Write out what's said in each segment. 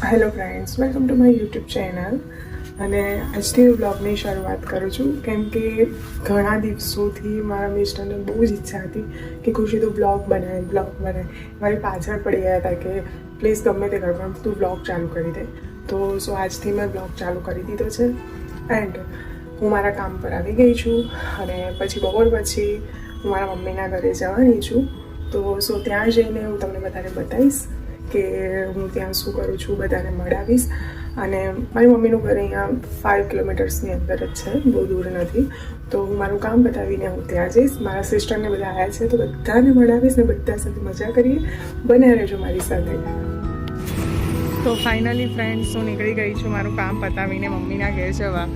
Hello friends, welcome to my YouTube channel. અને આજથી હું બ્લોગની શરૂઆત કરું છું કેમ કે ઘણા દિવસોથી મારા મિસ્ટરને બહુ જ ઈચ્છા હતી કે ખુશી તું બ્લોગ બનાવે. મારી પાછળ પડી ગયા હતા કે પ્લીઝ ગમે તે કર પણ તું બ્લોગ ચાલુ કરી દે. તો આજથી મેં બ્લોગ ચાલુ કરી દીધો છે એન્ડ હું મારા કામ પર આવી ગઈ છું. અને પછી બપોર પછી હું મારા મમ્મીના ઘરે જવાની છું. તો ત્યાં જઈને હું તમને બધાને બતાવીશ કે હું ત્યાં શું કરું છું, બધાને મળાવીશ. અને મારી મમ્મીનું ઘર અહીંયા 5 કિલોમીટર્સની અંદર જ છે, બહુ દૂર નથી. તો હું મારું કામ બતાવીને હું ત્યાં જઈશ. મારા સિસ્ટરને બધા આવ્યા છે તો બધાને મળાવીશ ને બધા સાથે મજા કરીએ. બને રહેજો મારી સાથે. તો ફાઇનલી ફ્રેન્ડ્સ, હું નીકળી ગઈ છું મારું કામ પતાવીને મમ્મીના ઘેર જવા.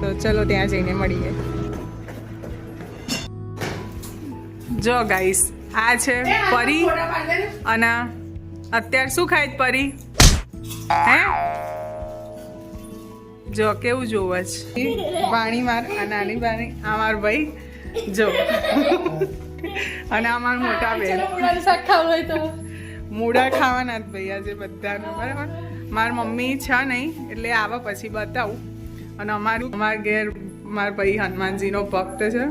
તો ચલો ત્યાં જઈને મળીએ. જો ગાઈસ, આ છે પરી. અને અત્યારે શું ખાય પરી? હે જો કેવું જોવે છે પાણી માર. આ નાની પાણી, આ માર ભાઈ જો. અને આ માર મોટા બેન. મૂળા ખાવાના જ ભાઈ આજે બધાને, બરાબર. મારી મમ્મી છે નહીં એટલે આવે પછી બતાવું. અને અમારા ઘેર મારા ભાઈ હનુમાનજીનો ભક્ત છે.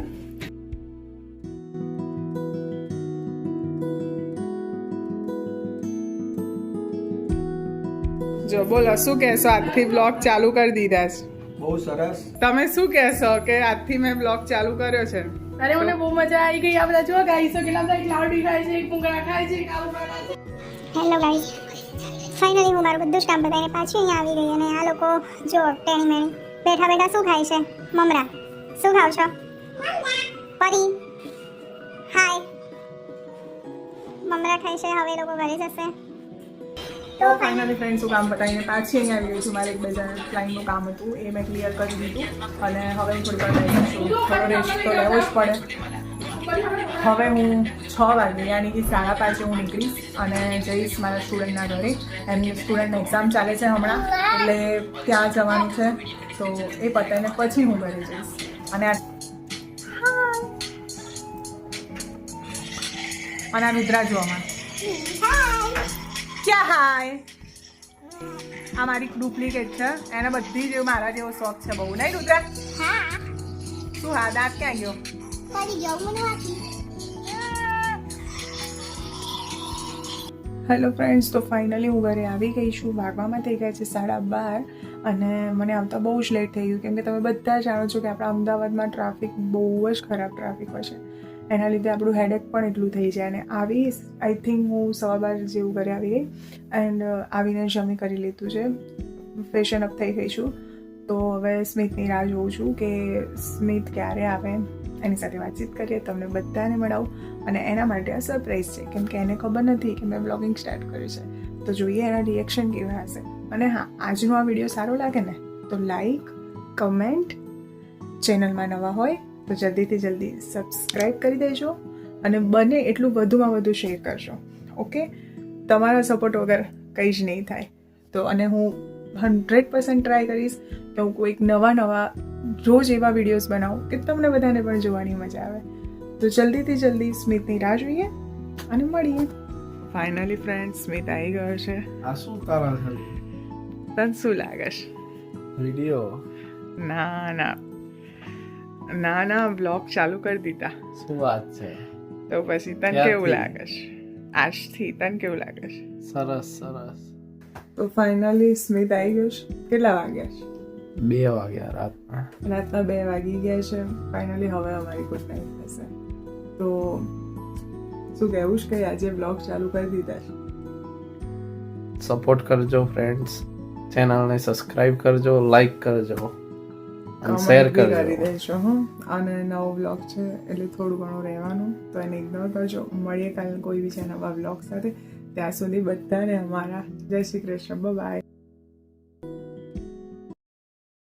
જો બોલો, શું કહેશો? આજથી બ્લોગ ચાલુ કરી દીધા છે. બહુ સરસ. તમે શું કહેશો કે આજથી મેં બ્લોગ ચાલુ કર્યો છે? અરે મને બહુ મજા આવી ગઈ. આ બધા જો ગાઈસો કેટલા બધા લાડુ ખાય છે, ભૂંગળા ખાય છે, કાળું ખાય છે. હેલો ગાઈસ, ફાઇનલી હું મારું બધું જ કામ બતાવીને પાછી અહીંયા આવી ગઈ. અને આ લોકો જો ટેણી મેણી બેઠા બેઠા શું ખાય છે? મમરા. શું ખાવ છો? પરી હાય. મમરા ખાય છે. હવે લોકો ઘરે જશે. તો ફાઇનલી ફ્રેન્ડ્સ, હું કામ પતાવીને પાછી અહીંયા આવી ગઈ છું. મારે એક બજાર ક્લાઇન્ટનું કામ હતું, એ મેં ક્લિયર કરી દીધું. અને હવે હું થોડી વાર બેઠી છું. થોડો રેસ્ટ તો લેવો જ પડે. હવે હું 6 વાગે યાની કે 5:30 હું નીકળીશ અને જઈશ મારા સ્ટુડન્ટના ઘરે. એમની સ્ટુડન્ટની એક્ઝામ ચાલે છે હમણાં, એટલે ત્યાં જવાનું છે. તો એ પતાવીને પછી હું ઘરે જઈશ. અને આ વિદ્રા જોવામાં ક્યાં હાય. આ મારી ડુપ્લિકેટ છે. એને બધી જેવું મારા જેવો શોખ છે બહુ, નહીં રુદ્રા? શું હા, દાંત ક્યાં ગયો? હેલો ફ્રેન્ડ્સ, તો ફાઇનલી હું ઘરે આવી ગઈ છું. વાગવામાં થઈ ગયા છે 12:30. અને મને આવતા બહુ જ લેટ થઈ ગયું કેમ કે તમે બધા જાણો છો કે આપણા અમદાવાદમાં ટ્રાફિક બહુ જ ખરાબ ટ્રાફિક હોય છે. એના લીધે આપણું હેડેક પણ એટલું થઈ જાય. અને આઈ થિંક હું 12:15 જેવું ઘરે આવી ગઈ. એન્ડ આવીને જમી કરી લીધું છે, ફેશન અપ થઈ ગઈ છું. તો હવે સ્મિતની રાહ જોઉં છું કે સ્મિત ક્યારે આવે, એની સાથે વાતચીત કરીએ, તમને બધાને મળાવું. અને એના માટે આ સરપ્રાઈઝ છે કેમ કે એને ખબર નથી કે મેં બ્લોગિંગ સ્ટાર્ટ કર્યું છે. તો જોઈએ એના રિએક્શન કેવા હશે. અને હા, આજનો આ વિડીયો સારો લાગે ને તો લાઈક, કમેન્ટ, ચેનલમાં નવા હોય તો જલ્દીથી જલ્દી સબસ્ક્રાઈબ કરી દેજો. અને બને એટલું વધુમાં વધુ શેર કરજો. ઓકે, તમારા સપોર્ટ વગર કંઈ જ નહીં થાય. તો અને હું 100% ટ્રાય કરીશ કે હું કોઈક નવા રોજ એવા વિડીયોઝ બનાવું કે તમને બધાને પણ જોવાની મજા આવે. તો જલ્દીથી જલ્દી સ્મિતની રાહ જોઈએ અને મળીએ. ફાઇનલી ફ્રેન્ડ, સ્મિત આવી ગયો છે. આ શું તારા છે? તને શું લાગે છે? વિડિયો? ના બ્લોગ ચાલુ કરી દીધા. શું વાત છે? તો પછી તને કેવું લાગે છે? આજથી તને કેવું લાગે છે? સરસ. તો ફાઇનલી સ્મિત આવી ગયો છે. કેટલા વાગ્યા છે? 2 વાગ્યા રાતના 2 વાગી ગયા છે. ફાઇનલી હવે અમારી ગુડ નાઇટ થશે. તો શું કહેવું છે કે આજે બ્લોગ ચાલુ કરી દીધા છે. સપોર્ટ કરજો ફ્રેન્ડ્સ, ચેનલને સબસ્ક્રાઇબ કરજો, લાઈક કરજો અને શેર કરજો. કરી દેજો. હા, અને નવો બ્લોગ છે એટલે થોડું ઘણું રહેવાનું, તો એને ઇગ્નોર કરજો. મળીએ કાલે કોઈ બીજા નવા બ્લોગ સાથે. ત્યાં સુધી બધાને અમારા જય શ્રી કૃષ્ણ. બાય.